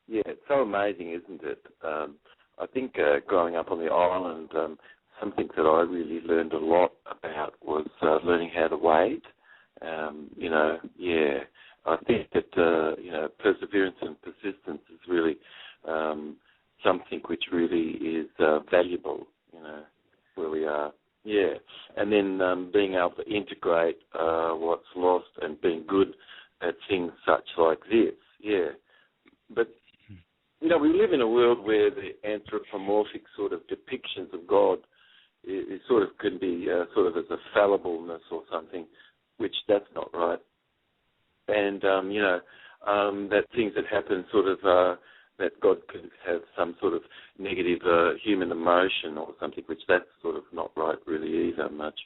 Yeah, it's so amazing, isn't it? I think growing up on the island, something that I really learned a lot about was learning how to wait. I think that, perseverance and persistence is really something which really is valuable, where we are. Yeah, and then being able to integrate what's lost and being good at things such like this. Yeah, but we live in a world where the anthropomorphic sort of depictions of God is sort of can be sort of as a fallibleness or something, which that's not right. And that things that happen sort of that God could have some sort of negative human emotion or something, which that's sort of not right really either much.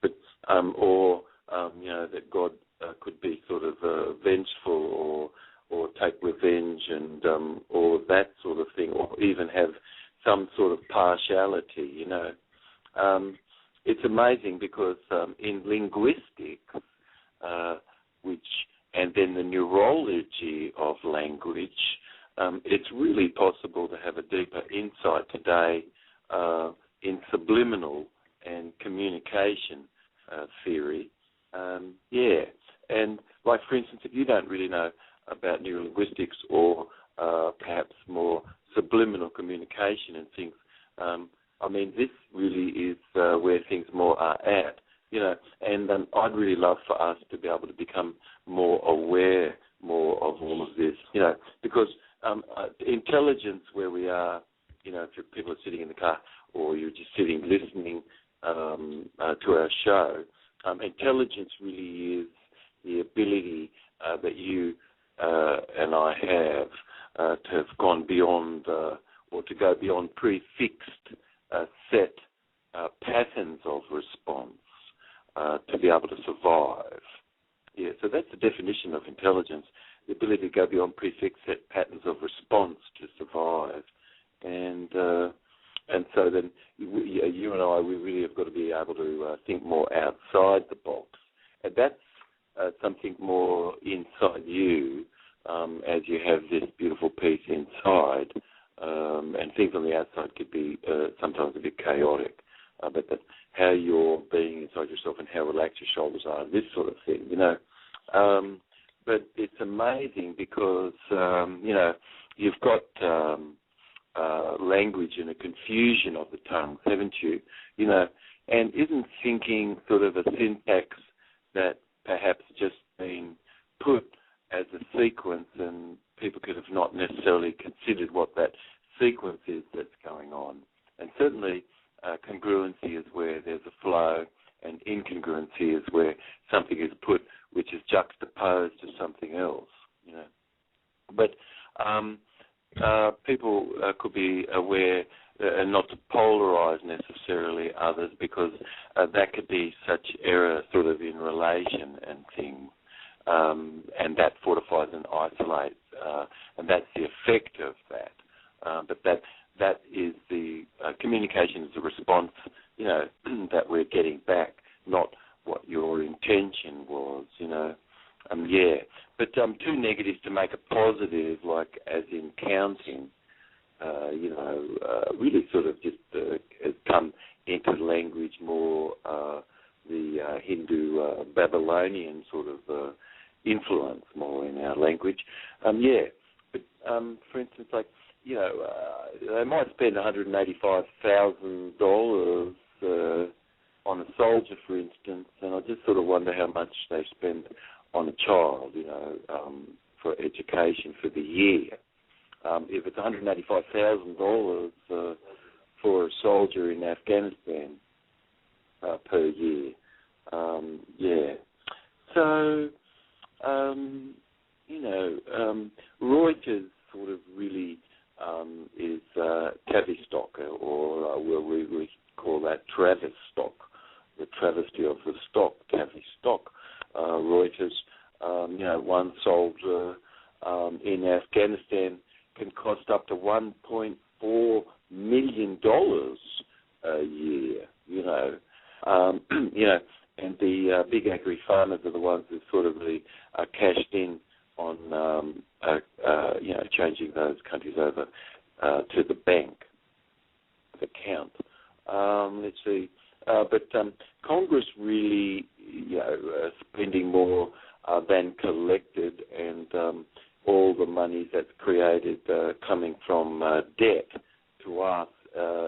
But that God could be sort of vengeful or take revenge and or that sort of thing, or even have some sort of partiality. It's amazing because in linguistics, and then the neurology of language, it's really possible to have a deeper insight today in subliminal and communication theory. And like, for instance, if you don't really know about neurolinguistics or perhaps more subliminal communication and things, this really is where things more are at, and I'd really love for us to be able to become more aware more of all of this, because intelligence where we are, if people are sitting in the car or you're just sitting listening to our show, intelligence really is the ability that you and I have to have gone beyond or to go beyond prefixed set patterns of response to be able to survive. Yeah, so that's the definition of intelligence, the ability to go beyond prefixed set patterns of response to survive. And so then you and I, we really have got to be able to think more outside the box. And that's something more inside you as you have this beautiful piece inside. And things on the outside could be sometimes a bit chaotic. But that's how you're being inside yourself and how relaxed your shoulders are, this sort of thing, But it's amazing because, you've got language and a confusion of the tongues, haven't you? And isn't thinking sort of a syntax that perhaps just been put as a sequence and people could have not necessarily considered what that sequence is that's going on. And certainly congruency is where there's a flow, and incongruency is where something is put which is juxtaposed to something else, But people could be aware and not to polarize necessarily others, because that could be such error sort of in relation and things, and that fortifies and isolates, and that's the effect of that. But that is the communication is the response, that we're getting back, not what your intention was, But too negatives to make a positive, like as in counting, really sort of just has come into language more the Hindu Babylonian sort of influence more in our language. But for instance, like, they might spend $185,000 on a soldier, for instance, and I just sort of wonder how much they spend on a child, for education for the year. If it's $185,000 for a soldier in Afghanistan per year, So, Reuters sort of really is Tavistock, or we call that Travistock, the travesty of the stock, Tavistock. Reuters, one soldier in Afghanistan can cost up to $1.4 million a year, and the big agri farmers are the ones who sort of really are cashed in on, changing those countries over to the bank, the account. Let's see. But Congress really, spending more than collected, and all the money that's created coming from debt to us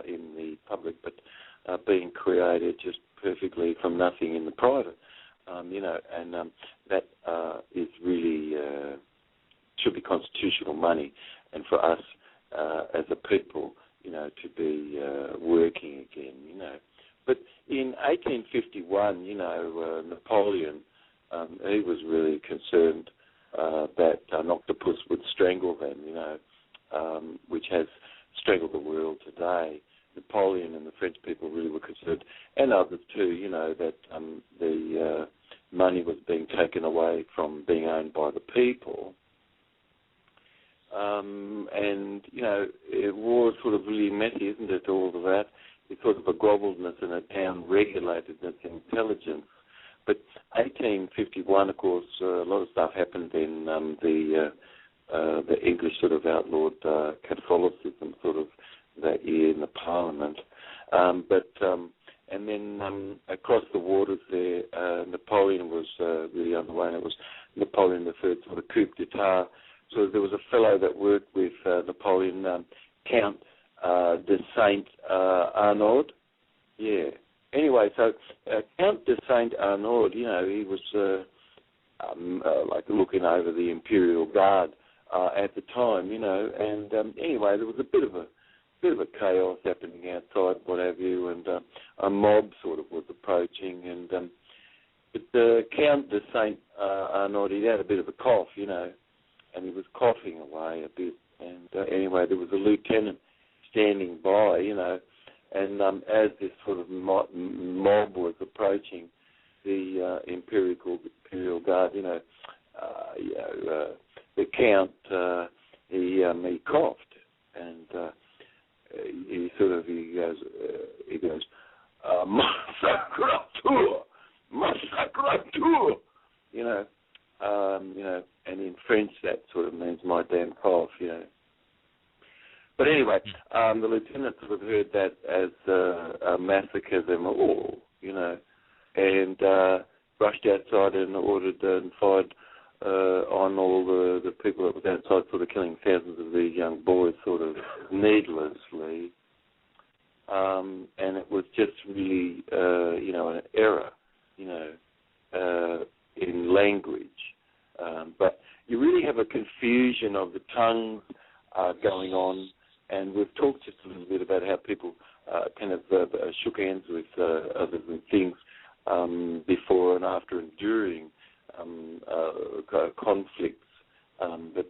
in the public, but being created just perfectly from nothing in the private, and that is really should be constitutional money, and for us as a people, to be working again, But in 1851, Napoleon, he was really concerned that an octopus would strangle them, which has strangled the world today. Napoleon and the French people really were concerned, and others too, that the money was being taken away from being owned by the people. And, war is sort of really messy, isn't it, all of that? It's sort of a groveledness and a down-regulatedness in intelligence. But 1851, of course, a lot of stuff happened in the English sort of outlawed Catholicism sort of that year in the Parliament. And then across the waters there, Napoleon was really underway, and it was Napoleon III sort of coup d'etat. So there was a fellow that worked with Napoleon, Count de Saint-Arnaud. Yeah. Anyway, so Count de Saint-Arnaud, he was like looking over the Imperial Guard at the time, and anyway, there was a bit of a chaos happening outside, what have you, and a mob sort of was approaching, and but Count de Saint-Arnaud, he had a bit of a cough, and he was coughing away a bit, and anyway, there was a lieutenant standing by, and as this sort of mob was approaching the Imperial Guard, the Count, he coughed, and he goes, massacrateur, and in French that sort of means my damn cough, But anyway, the lieutenant sort of heard that as a massacre them all, and rushed outside and ordered and fired on all the people that was outside, sort of killing thousands of these young boys sort of needlessly. And it was just really, an error, in language. But you really have a confusion of the tongues going on, and we've talked just a little bit about how people kind of shook hands with others and things before and after and during conflicts. But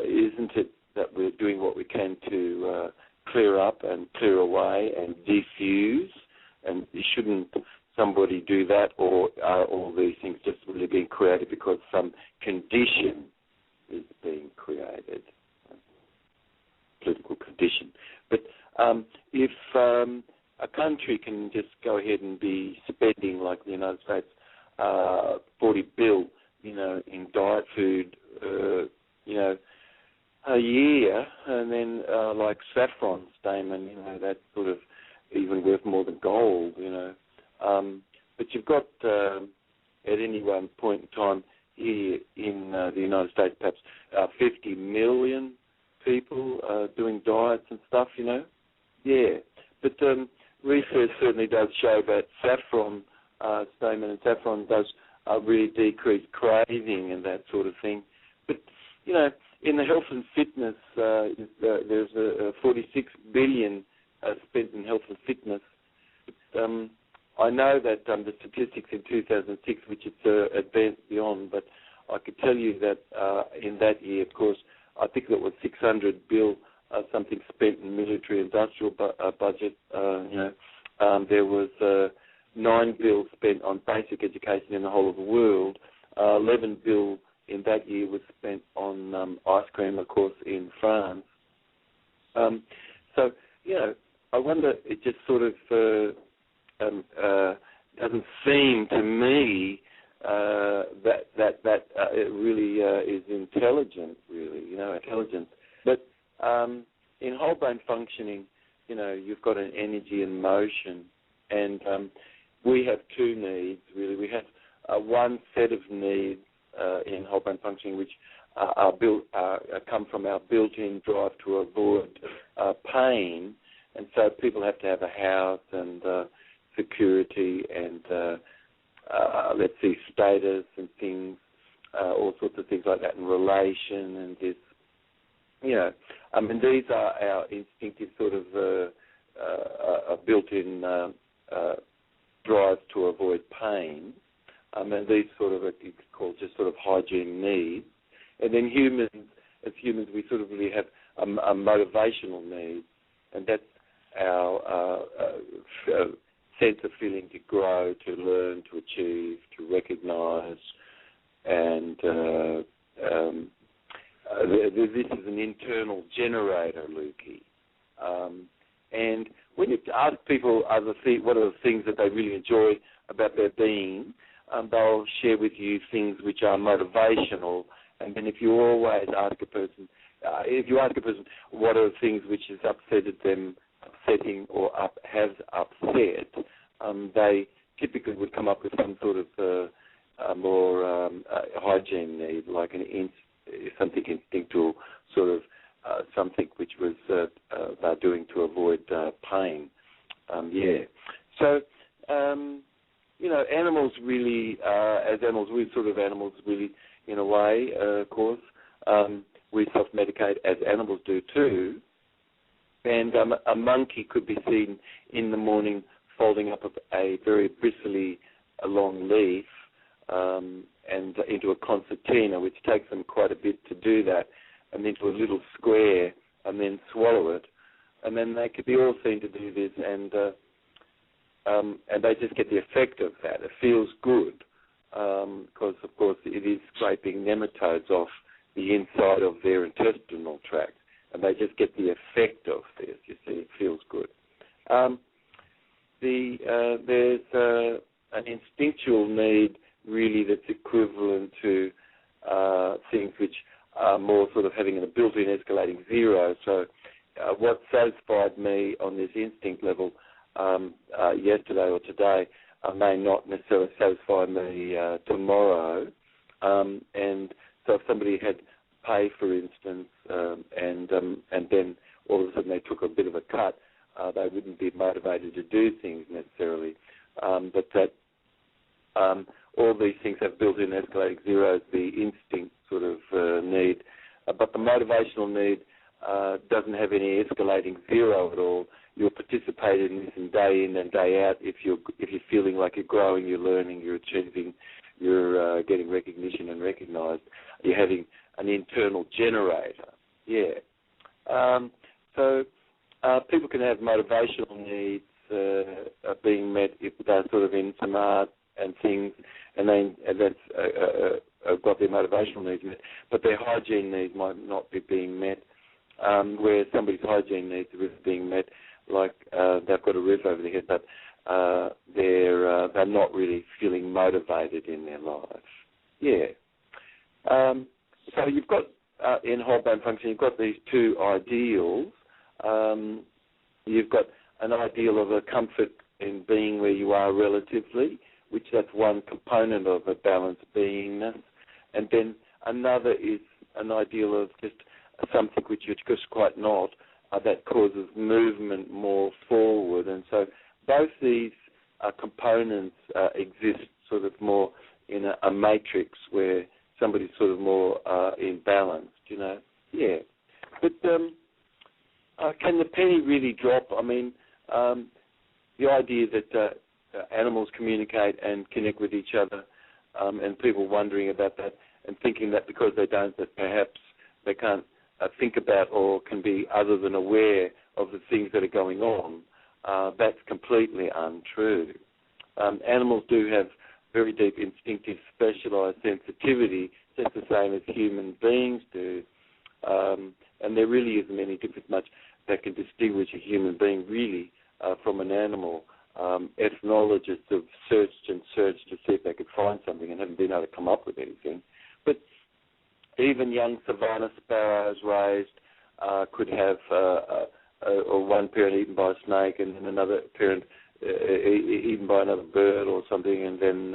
isn't it that we're doing what we can to clear up and clear away and diffuse? And shouldn't somebody do that, or are all these things just really being created because some condition is being created? Political condition. But if a country can just go ahead and be spending, like the United States, $40 billion, in diet food, a year, and then like saffron, Damon, that's sort of even worth more than gold, But you've got at any one point in time here in the United States, perhaps 50 million people doing diets and stuff, Yeah, but research certainly does show that saffron, Damon, and saffron does really decrease craving and that sort of thing. But, in the health and fitness, there's 46 billion spent in health and fitness. But, I know that the statistics in 2006, which it's advanced beyond, but I could tell you that in that year, of course, I think it was 600 billion something spent in military-industrial budget. There was 9 billion spent on basic education in the whole of the world. 11 billion in that year was spent on ice cream, of course, in France. So, I wonder, it just sort of doesn't seem to me it really is intelligent, really, intelligence. But in whole brain functioning, you've got an energy and motion, and we have two needs, really. We have one set of needs in whole brain functioning, which come from our built-in drive to avoid pain, and so people have to have a house and security and let's see, status and things, all sorts of things like that, and relation and this. These are our instinctive sort of built-in drives to avoid pain. And these sort of, you could call just sort of hygiene needs. And then as humans, we sort of really have a motivational need, and that's our sense of feeling to grow, to learn, to achieve, to recognise, and this is an internal generator, Lukey. And when you ask people what are the things that they really enjoy about their being, they'll share with you things which are motivational. And then if you always ask a person, what are the things which has upsetting or has upset, they typically would come up with some sort of more hygiene need, like something instinctual, sort of something which was they're doing to avoid pain. So, animals really, as animals, we're sort of animals really, in a way, of course. We self-medicate as animals do too. And a monkey could be seen in the morning folding up a very bristly, long leaf and into a concertina, which takes them quite a bit to do that, and into a little square, and then swallow it. And then they could be all seen to do this, and they just get the effect of that. It feels good because, of course, it is scraping nematodes off the inside of their intestinal tract, and they just get the effect of this. You see, it feels good. There's an instinctual need, really, that's equivalent to things which are more sort of having a built-in escalating zero. So what satisfied me on this instinct level yesterday or today may not necessarily satisfy me tomorrow. And so if somebody had pay, for instance, and then all of a sudden they took a bit of a cut, they wouldn't be motivated to do things necessarily. But that all these things have built-in escalating zeros, the instinct sort of need. But the motivational need doesn't have any escalating zero at all. You're participating in this in and day out. If you're feeling like you're growing, you're learning, you're achieving, you're getting recognition and recognised, you're having an internal generator. So people can have motivational needs being met if they're sort of in some art and things, and that's got their motivational needs met, but their hygiene needs might not be being met. Where somebody's hygiene needs are being met, like they've got a roof over their head, but they're not really feeling motivated in their life. So you've got in whole brain function, you've got these two ideals. You've got an ideal of a comfort in being where you are relatively, which that's one component of a balanced beingness, and then another is an ideal of just something which you're just quite not, that causes movement more forward. And so both these components exist sort of more in a matrix where somebody's sort of more imbalanced, But can the penny really drop? I mean, the idea that animals communicate and connect with each other, and people wondering about that and thinking that because they don't, that perhaps they can't think about or can be other than aware of the things that are going on, that's completely untrue. Animals do have very deep instinctive specialised sensitivity, just the same as human beings do, and there really isn't any difference much that can distinguish a human being really from an animal. ethnologists have searched and searched to see if they could find something and haven't been able to come up with anything. But even young savanna sparrows raised could have or one parent eaten by a snake and then another parent eaten by another bird or something, and then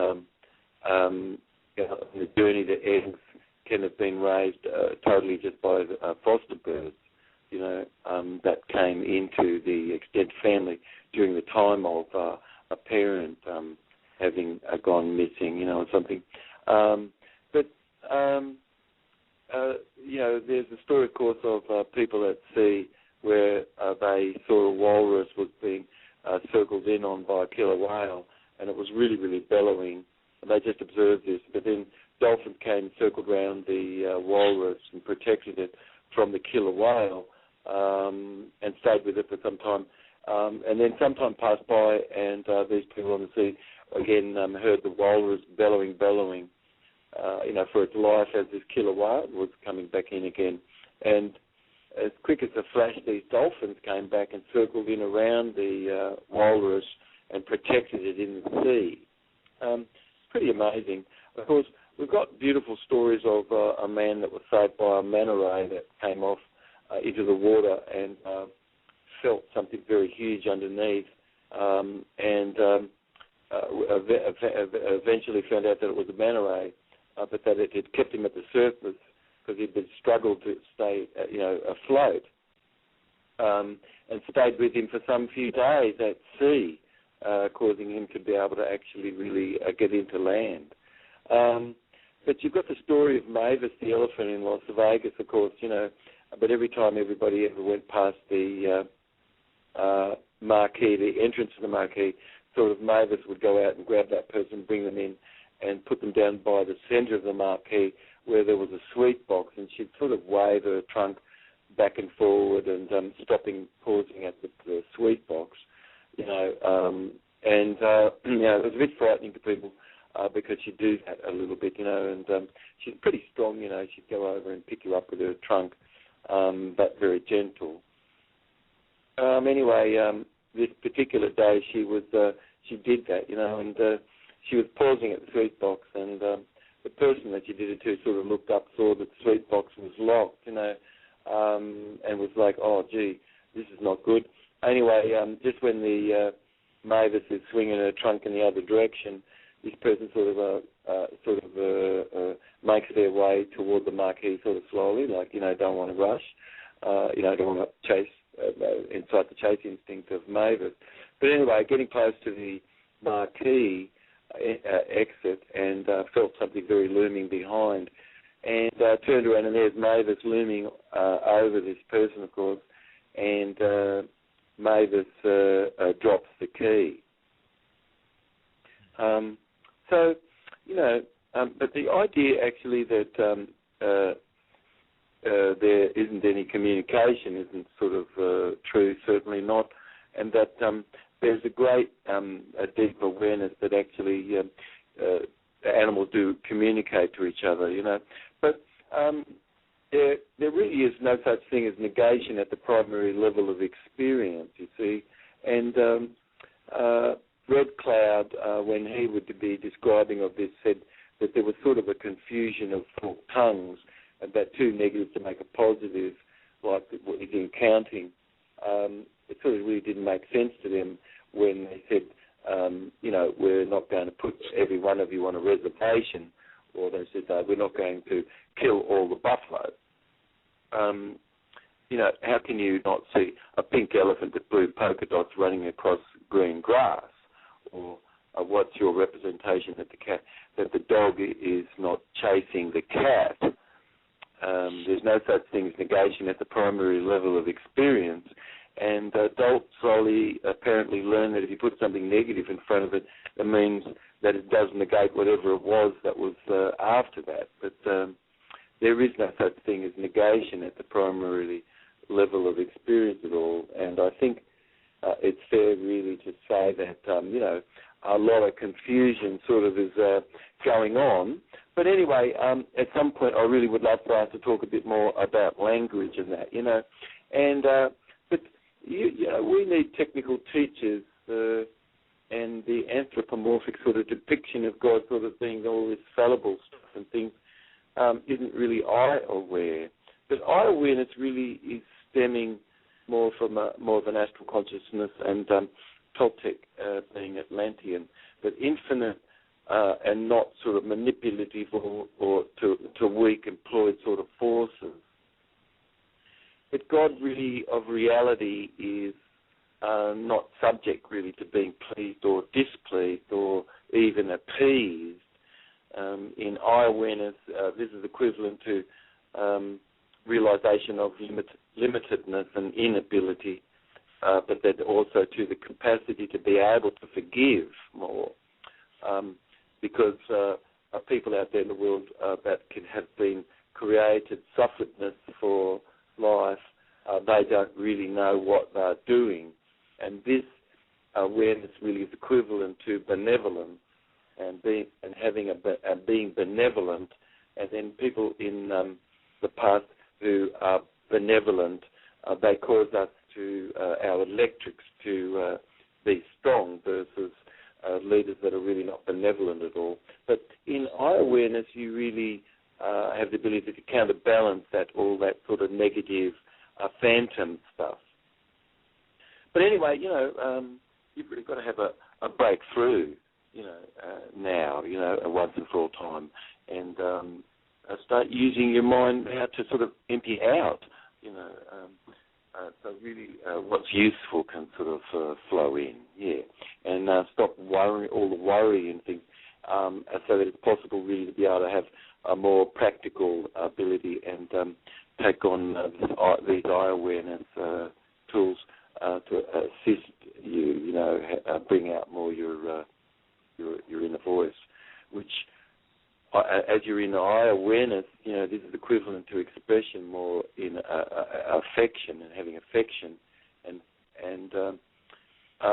the journey to eggs can have been raised totally just by foster birds, that came into the extended family during the time of a parent having gone missing, or something. There's a story, of course, of people at sea where they saw a walrus was being circled in on by a killer whale, and it was really, really bellowing. And they just observed this, but then dolphins came and circled around the walrus and protected it from the killer whale, and stayed with it for some time. And then some time passed by, and these people on the sea again heard the walrus bellowing, for its life as this killer whale was coming back in again. And as quick as a flash, these dolphins came back and circled in around the walrus and protected it in the sea. Pretty amazing. Of course, we've got beautiful stories of a man that was saved by a manta ray that came off into the water and felt something very huge underneath, and eventually found out that it was a manta ray, but that it had kept him at the surface because he'd been struggled to stay, afloat, and stayed with him for some few days at sea, causing him to be able to actually really get into land. But you've got the story of Mavis, the elephant in Las Vegas, of course, but every time everybody ever went past the marquee, the entrance to the marquee, sort of Mavis would go out and grab that person, bring them in, and put them down by the centre of the marquee where there was a sweet box, and she'd sort of wave her trunk back and forward and pausing at the sweet box, it was a bit frightening to people because she'd do that a little bit, and she's pretty strong, she'd go over and pick you up with her trunk, but very gentle. This particular day she did that, and she was pausing at the sweet box, and the person that she did it to sort of looked up, saw that the sweet box was locked, and was like, oh, gee, this is not good. Anyway, just when the Mavis is swinging her trunk in the other direction, this person sort of makes their way toward the marquee sort of slowly, like, don't want to rush, don't want to chase, inside the chase instinct of Mavis. But anyway, getting close to the marquee exit and felt something very looming behind, and turned around, and there's Mavis looming over this person, of course, and Mavis drops the key. But the idea actually that there isn't any communication isn't sort of true, certainly not, and that there's a great a deep awareness that actually animals do communicate to each other, But there really is no such thing as negation at the primary level of experience, you see. And Red Cloud, when he would be describing of this, said that there was sort of a confusion of forked tongues, and that two negatives to make a positive, like what is in counting. It sort of really didn't make sense to them when they said, we're not going to put every one of you on a reservation, or they said, we're not going to kill all the buffalo. How can you not see a pink elephant with blue polka dots running across green grass? Or what's your representation that the dog is not chasing the cat? There's no such thing as negation at the primary level of experience. And adults slowly apparently learn that if you put something negative in front of it, it means that it does negate whatever it was that was after that. But there is no such thing as negation at the primary level of experience at all. And I think it's fair really to say that, a lot of confusion sort of is going on. But anyway, at some point I really would love for us to talk a bit more about language and that, And but we need technical teachers and the anthropomorphic sort of depiction of God sort of being all this fallible stuff and things isn't really I-aware. But I-awareness really is stemming more from more of an astral consciousness and Toltec being Atlantean, but infinite and not sort of manipulative or to weak employed sort of forces. But God really of reality is not subject really to being pleased or displeased or even appeased. In I-awareness, this is equivalent to realization of limitedness and inability, but then also to the capacity to be able to forgive more. Because people out there in the world that can have been created sufferedness for life, they don't really know what they're doing. And this awareness really is equivalent to benevolence and being benevolent. And then people in the past who are benevolent, they cause us to, our electrics to be strong versus leaders that are really not benevolent at all. But in I-awareness, you really have the ability to counterbalance all that sort of negative phantom stuff. But anyway, you've really got to have a breakthrough, now, once and for all time, and start using your mind now to sort of empty out, so really what's useful can sort of flow in, and stop worrying, all the worry and things, so that it's possible really to be able to have a more practical ability and take on these I-awareness tools to assist you, bring out more your inner voice, which as you're in I-awareness, this is equivalent to expression more in affection and having affection,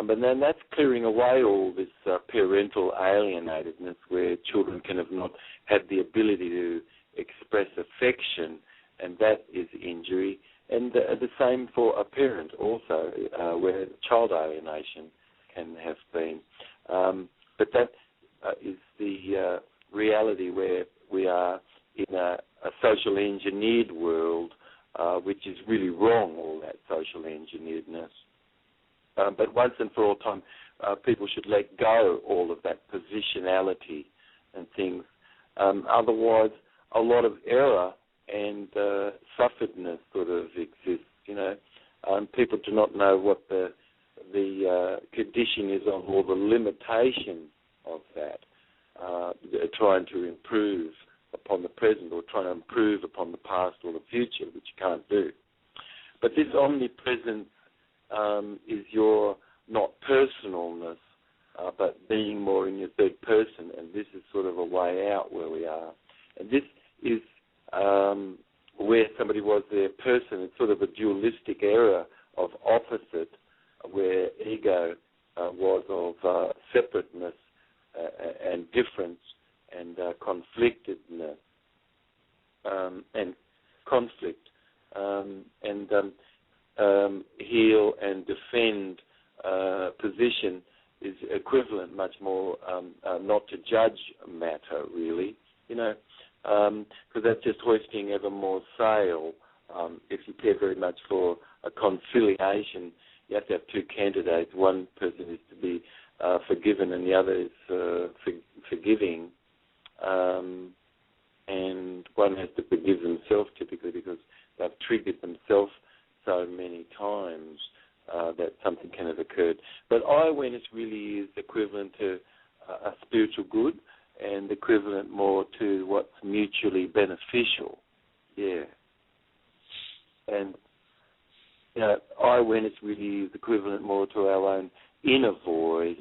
but then that's clearing away all this parental alienatedness where children can have not had the ability to express affection, and that is injury. And the same for a parent also, where child alienation can have been. But that is the reality where we are in a social engineered world, which is really wrong, all that social engineeredness. But once and for all time, people should let go all of that positionality and things. Otherwise, a lot of error and sufferedness sort of exists, people do not know what the condition is of or the limitation of that, trying to improve upon the present or trying to improve upon the past or the future, which you can't do. But this omnipresence is your not personalness, but being more in your third person, and this is sort of a way out where we are. And this is where somebody was their person. It's sort of a dualistic era of opposite, where ego was of separateness and difference and conflictedness and conflict, and heal and defend position is equivalent much more not to judge matter, really, because that's just hoisting ever more sail. If you care very much for a conciliation, you have to have two candidates. One person is to be forgiven and the other is forgiving. And one has to forgive themselves typically because they've triggered themselves so many times that something can have occurred. But I-awareness really is equivalent to a spiritual good and equivalent more to what's mutually beneficial. Yeah. And I-awareness really is equivalent more to our own inner voice,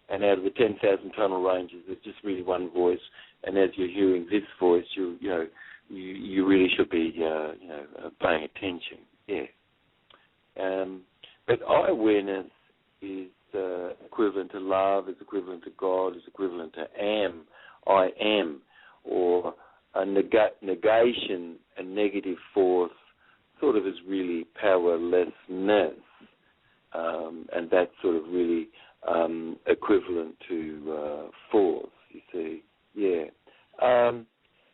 and out of the 10,000 tunnel ranges, there's just really one voice, and as you're hearing this voice, you really should be paying attention. Yeah. But I-awareness is equivalent to love, is equivalent to God, is equivalent to am, I am, or a negation, a negative force, sort of is really powerlessness, and that's sort of really equivalent to force, you see. Yeah.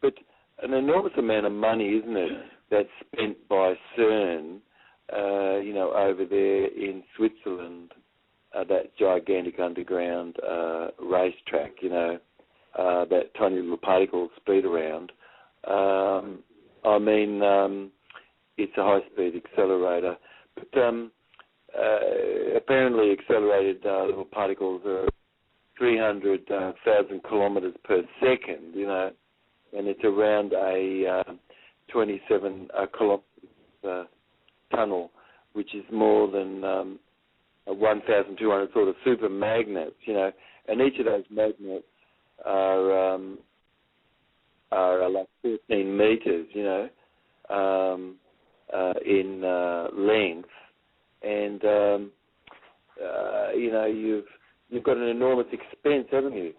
But an enormous amount of money, isn't it, that's spent by CERN, over there in Switzerland, that gigantic underground racetrack, that tiny little particles speed around. It's a high-speed accelerator. But apparently accelerated little particles are 300,000 kilometres per second, and it's around a 27 kilometre tunnel, which is more than 1,200 sort of super magnets, and each of those magnets are like 13 metres, in length, and you've got an enormous expense, haven't you?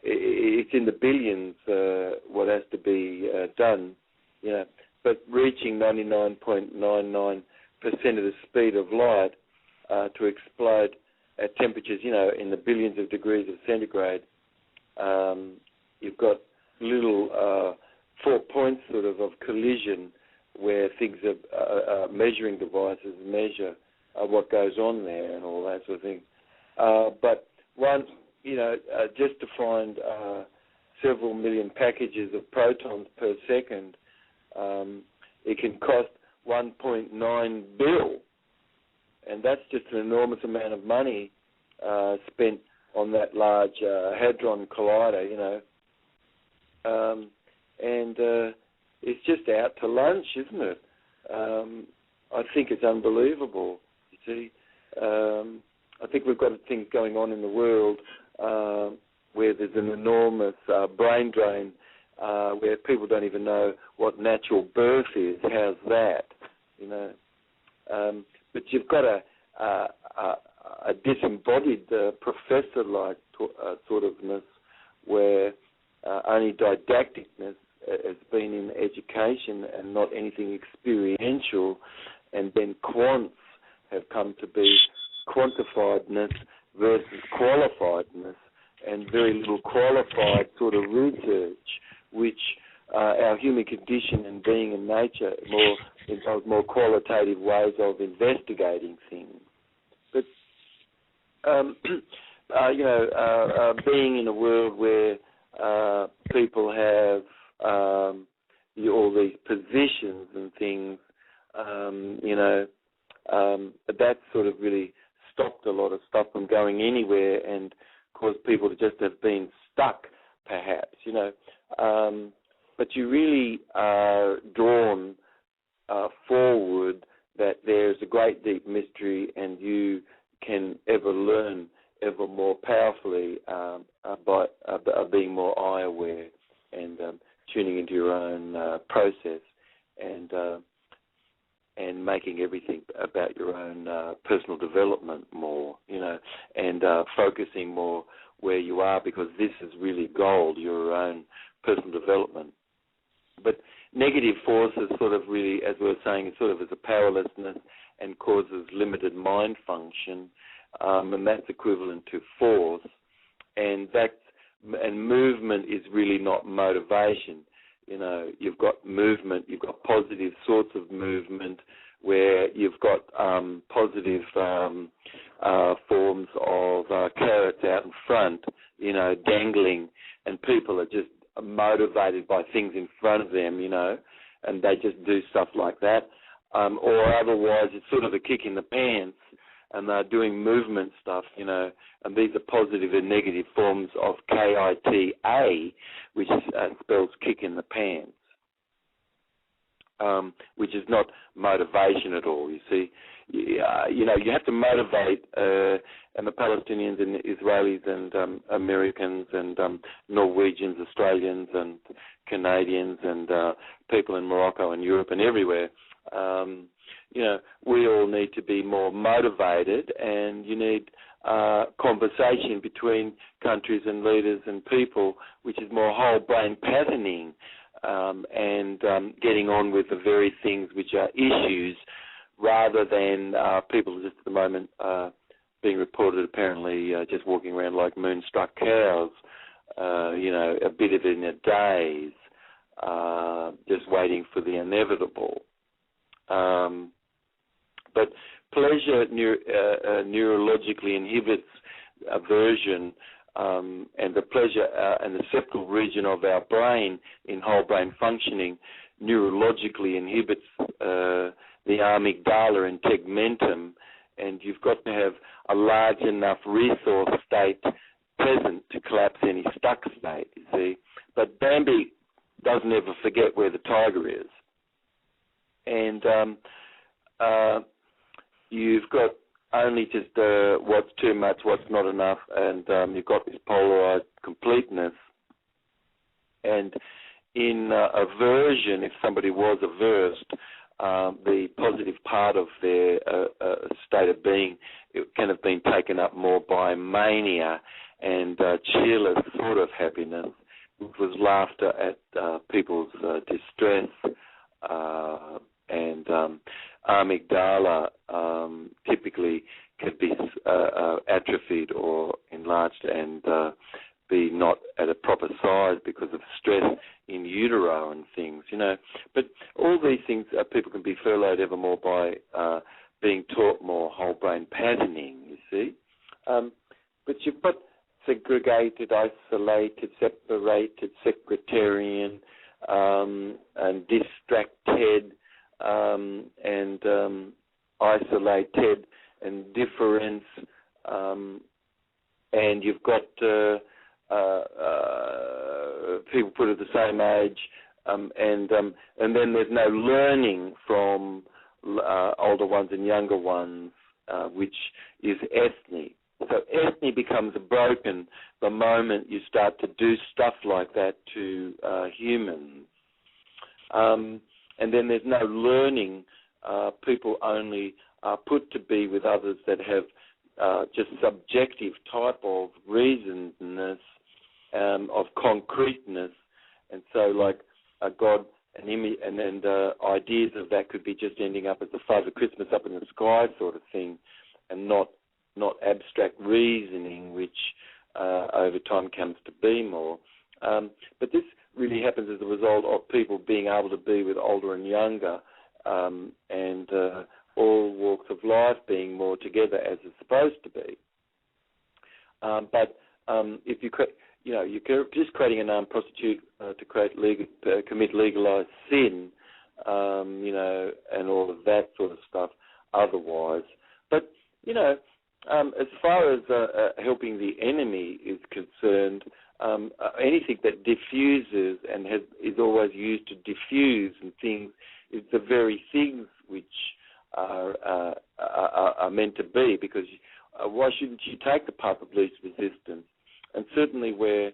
It's in the billions what has to be done, but reaching 99.99% of the speed of light to explode at temperatures, in the billions of degrees of centigrade. You've got little 4 points sort of collision where things are measuring devices measure what goes on there and all that sort of thing. But once, just to find several million packages of protons per second, it can cost 1.9 billion, and that's just an enormous amount of money spent on that large hadron collider, and it's just out to lunch, isn't it? I think it's unbelievable, you see. I think we've got things going on in the world where there's an enormous brain drain, where people don't even know what natural birth is. How's that, but you've got a disembodied professor-like sort ofness where only didacticness has been in education and not anything experiential, and then quants have come to be quantifiedness versus qualifiedness, and very little qualified sort of research, which our human condition and being in nature involves more qualitative ways of investigating things. But being in a world where people have all these positions and things, that sort of really stopped a lot of stuff from going anywhere and caused people to just have been stuck, perhaps, But you really are drawn forward that there's a great deep mystery, and you can ever learn ever more powerfully by being more eye-aware and tuning into your own process and making everything about your own personal development more, and focusing more where you are, because this is really gold, your own personal development. But negative forces sort of really, as we were saying, sort of is a powerlessness and causes limited mind function, and that's equivalent to force, and movement is really not motivation. You've got movement, you've got positive sorts of movement where you've got positive forms of carrots out in front, dangling, and people are just motivated by things in front of them, and they just do stuff like that. Or otherwise it's sort of a kick in the pants, and they're doing movement stuff, and these are positive and negative forms of KITA, which spells kick in the pants, which is not motivation at all, you see. You have to motivate, and the Palestinians and Israelis and Americans and Norwegians, Australians and Canadians and people in Morocco and Europe and everywhere, we all need to be more motivated, and you need conversation between countries and leaders and people, which is more whole brain patterning, and getting on with the very things which are issues rather than people just at the moment being reported apparently just walking around like moonstruck cows, a bit of it in a daze, just waiting for the inevitable. But pleasure neurologically inhibits aversion, and the pleasure and the septal region of our brain in whole brain functioning neurologically inhibits the amygdala and tegmentum, and you've got to have a large enough resource state present to collapse any stuck state, you see. But Bambi doesn't ever forget where the tiger is. And you've got only just what's too much, what's not enough, and you've got this polarized completeness. And in aversion, if somebody was aversed, the positive part of their state of being, it can have been taken up more by mania and cheerless sort of happiness, which was laughter at people's distress, and amygdala typically could be atrophied or enlarged and be not at a proper size because of stress in utero and things, But all these things, people can be furloughed ever more by being taught more whole brain patterning, you see. But you've got segregated, isolated, separated, secretarian, and distracted, and isolated, and difference, and you've got people put at the same age, and then there's no learning from older ones and younger ones, which is ethne. So ethne becomes broken the moment you start to do stuff like that to humans. And then there's no learning. People only are put to be with others that have just subjective type of reasonness, of concreteness, and so like a God, an image, and ideas of that could be just ending up as the Father Christmas up in the sky sort of thing, and not abstract reasoning, which over time comes to be more. But this really happens as a result of people being able to be with older and younger, and all walks of life being more together as it's supposed to be. But if you you're just creating an armed prostitute to commit legalized sin, and all of that sort of stuff. Otherwise, but as far as helping the enemy is concerned, anything that diffuses and is always used to diffuse and things is the very things which are meant to be, because why shouldn't you take the path of least resistance? And certainly where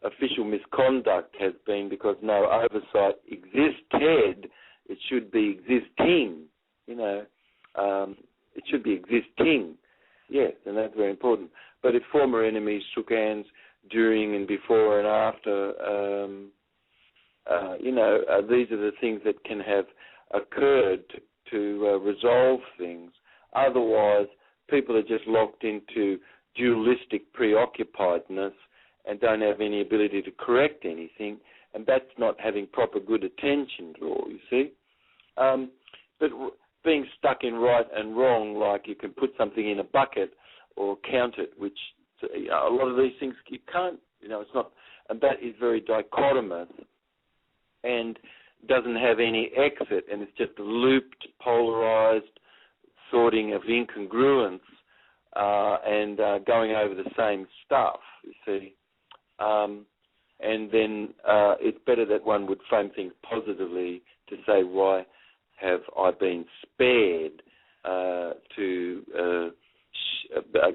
official misconduct has been because no oversight existed, it should be existing, it should be existing, yes, and that's very important. But if former enemies shook hands during and before and after, these are the things that can have occurred to resolve things. Otherwise, people are just locked into dualistic preoccupiedness and don't have any ability to correct anything, and that's not having proper good attention draw, you see. But being stuck in right and wrong, like you can put something in a bucket or count it, which a lot of these things you can't, it's not, and that is very dichotomous and doesn't have any exit, and it's just a looped, polarized sorting of incongruence and going over the same stuff, you see. And then it's better that one would frame things positively to say, why have I been spared to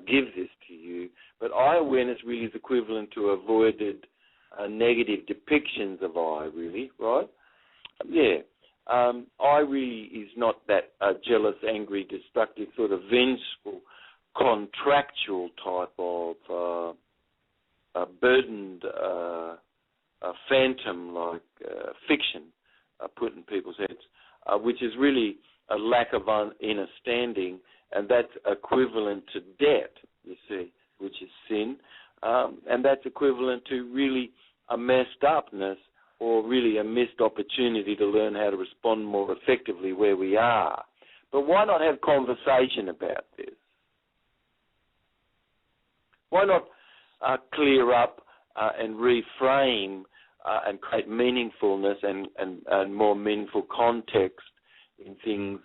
give this to you? But I awareness really is equivalent to avoided negative depictions of I, really, right? Yeah. I really is not that jealous, angry, destructive, sort of vengeful, contractual type of burdened phantom-like fiction put in people's heads, which is really a lack of inner standing, and that's equivalent to debt, you see, which is sin, and that's equivalent to really a messed upness or really a missed opportunity to learn how to respond more effectively where we are. But why not have conversation about this? Why not clear up and reframe and create meaningfulness and more meaningful context in things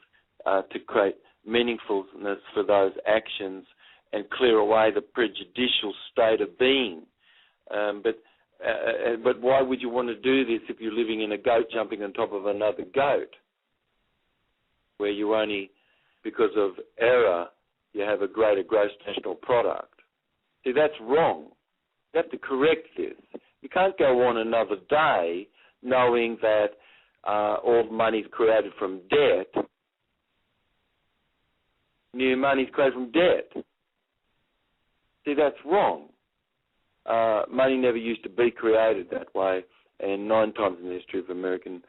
to create meaningfulness for those actions and clear away the prejudicial state of being. But why would you want to do this if you're living in a goat jumping on top of another goat, where you only, because of error, you have a greater gross national product? See, that's wrong. You have to correct this. You can't go on another day knowing that all money is created from debt. New money is created from debt. See, that's wrong. Money never used to be created that way, and 9 times in the history of American,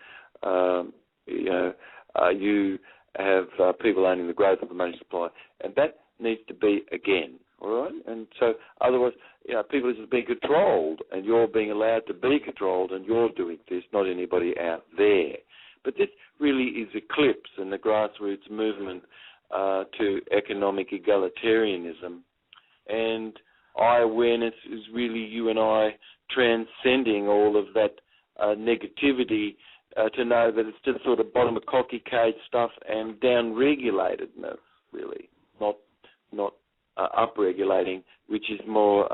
you have people owning the growth of the money supply, and that needs to be again, all right? And so otherwise, people are just being controlled, and you're being allowed to be controlled, and you're doing this, not anybody out there. But this really is eclipse and the grassroots movement to economic egalitarianism, and I-awareness is really you and I transcending all of that negativity to know that it's just sort of bottom of cocky cage stuff and down-regulatedness, really, not up-regulating, which is more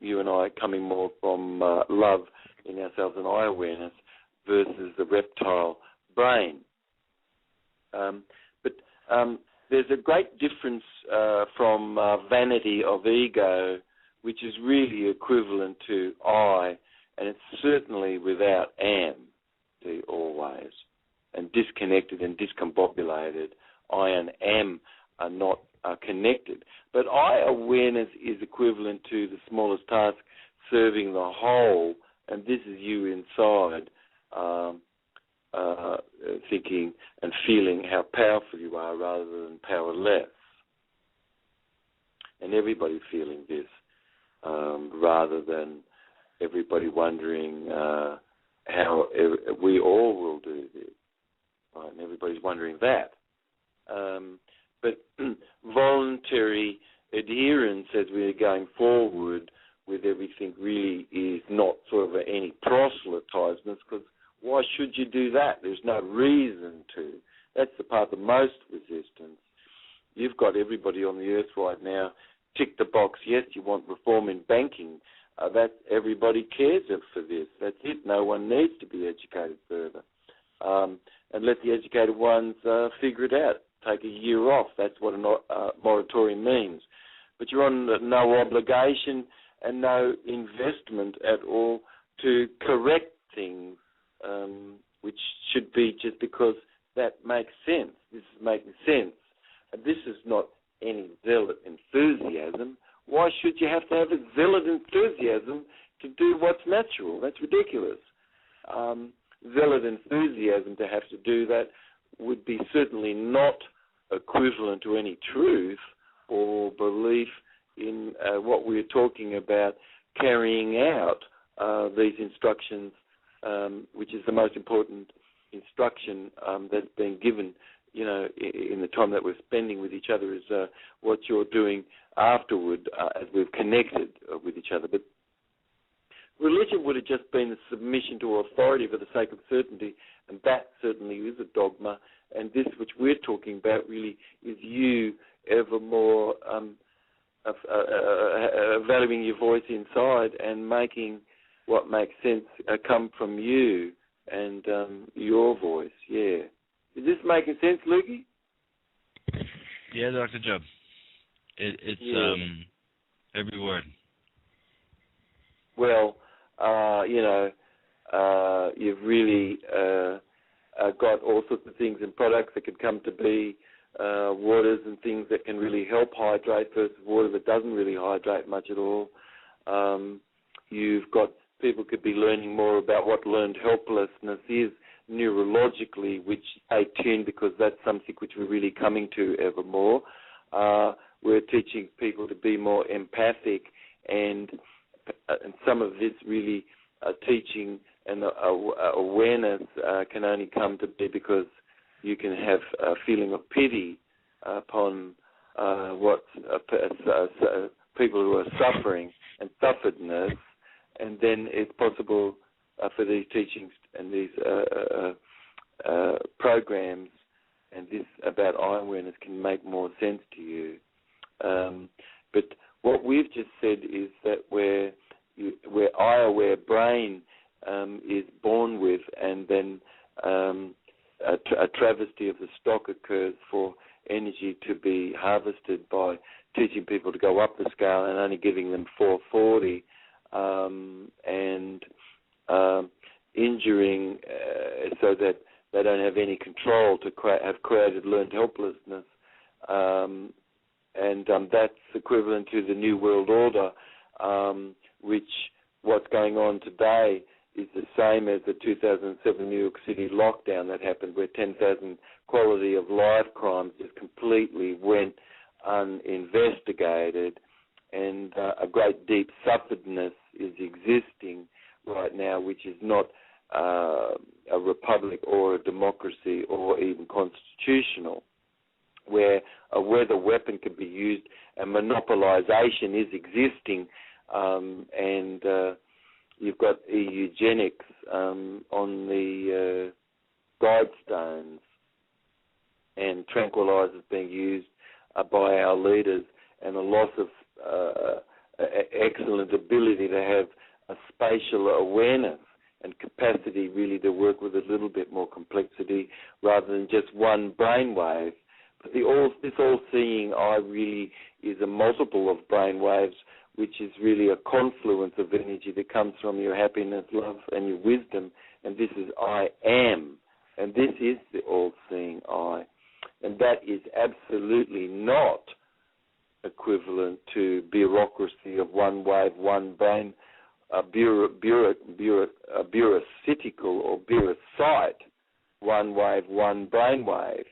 you and I coming more from love in ourselves and I-awareness versus the reptile brain. But there's a great difference from vanity of ego, which is really equivalent to I, and it's certainly without am, see, always, and disconnected and discombobulated. I and am are not connected. But I-awareness is equivalent to the smallest task, serving the whole, and this is you inside, thinking and feeling how powerful you are rather than powerless. And everybody feeling this rather than everybody wondering how we all will do this. Right? And everybody's wondering that. But voluntary adherence as we're going forward with everything really is not sort of any proselytizement, because why should you do that? There's no reason to. That's the path of most resistance. You've got everybody on the earth right now tick the box, yes, you want reform in banking. That everybody cares for this. That's it. No one needs to be educated further. And let the educated ones figure it out. Take a year off. That's what a moratorium means. But you're on no obligation and no investment at all to correct things, which should be just because that makes sense. This is making sense. And this is not any zealot enthusiasm. Why should you have to have a zealot enthusiasm to do what's natural? That's ridiculous. Zealot enthusiasm to have to do that would be certainly not equivalent to any truth or belief in what we're talking about, carrying out these instructions, which is the most important instruction that's been given, in the time that we're spending with each other, is what you're doing afterward as we've connected with each other. But religion would have just been a submission to authority for the sake of certainty, and that certainly is a dogma. And this, which we're talking about, really is you ever more valuing your voice inside and making what makes sense come from you and your voice. Yeah. Is this making sense, Lukey? Yeah, Dr. Job. It's every word. Well, you've really got all sorts of things and products that could come to be, waters and things that can really help hydrate versus water that doesn't really hydrate much at all. You've got people could be learning more about what learned helplessness is neurologically, which stay tuned, because that's something which we're really coming to ever more. We're teaching people to be more empathic, and some of this really teaching and awareness can only come to be because you can have a feeling of pity upon people who are suffering and sufferedness, and then it's possible for these teachings and these programs and this about eye awareness can make more sense to you. But what we've just said is that where eye-aware brain is born with, and then a travesty of the stock occurs for energy to be harvested by teaching people to go up the scale and only giving them 440, and injuring so that they don't have any control, to have created learned helplessness. And that's equivalent to the New World Order, which what's going on today is the same as the 2007 New York City lockdown that happened, where 10,000 quality of life crimes just completely went uninvestigated, and a great deep sufferedness is existing right now, which is not a republic or a democracy or even constitutional, where a weather weapon can be used and monopolization is existing, and you've got eugenics on the guidestones, and tranquilizers being used by our leaders, and a loss of excellent ability to have a spatial awareness and capacity really to work with a little bit more complexity rather than just one brainwave. But this all-seeing eye really is a multiple of brainwaves, which is really a confluence of energy that comes from your happiness, love, and your wisdom. And this is I am. And this is the all-seeing eye. And that is absolutely not equivalent to bureaucracy of one wave, one brain, bureaucratical or bureaucite, one wave, one brainwave,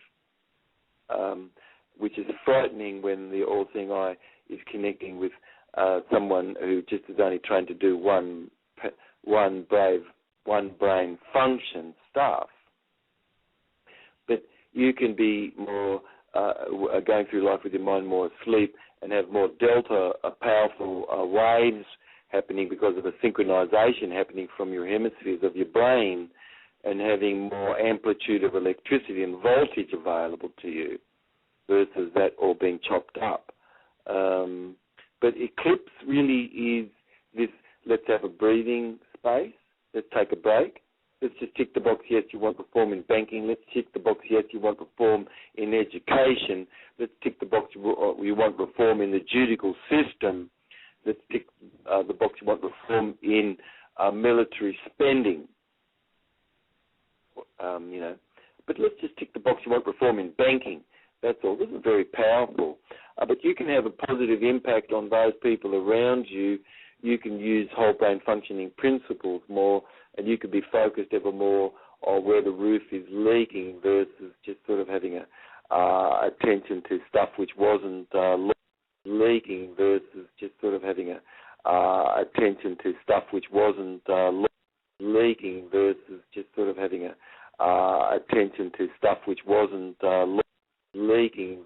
which is frightening when the all-seeing eye is connecting with someone who just is only trying to do one brain function stuff. But you can be more going through life with your mind more asleep and have more delta, powerful waves happening because of a synchronization happening from your hemispheres of your brain, and having more amplitude of electricity and voltage available to you versus that all being chopped up. But eclipse really is this, let's have a breathing space, let's take a break, let's just tick the box, yes, you want to perform in banking, let's tick the box, yes, you want to perform in education, let's tick the box, you want to perform in the judicial system, let's tick the box, you want to perform in military spending, but let's just tick the box, you want to perform in banking. That's all. This is very powerful. But you can have a positive impact on those people around you. You can use whole brain functioning principles more, and you can be focused ever more on where the roof is leaking versus just sort of having attention to stuff which wasn't leaking versus just sort of having attention to stuff which wasn't leaking versus just sort of having attention to stuff which wasn't leaking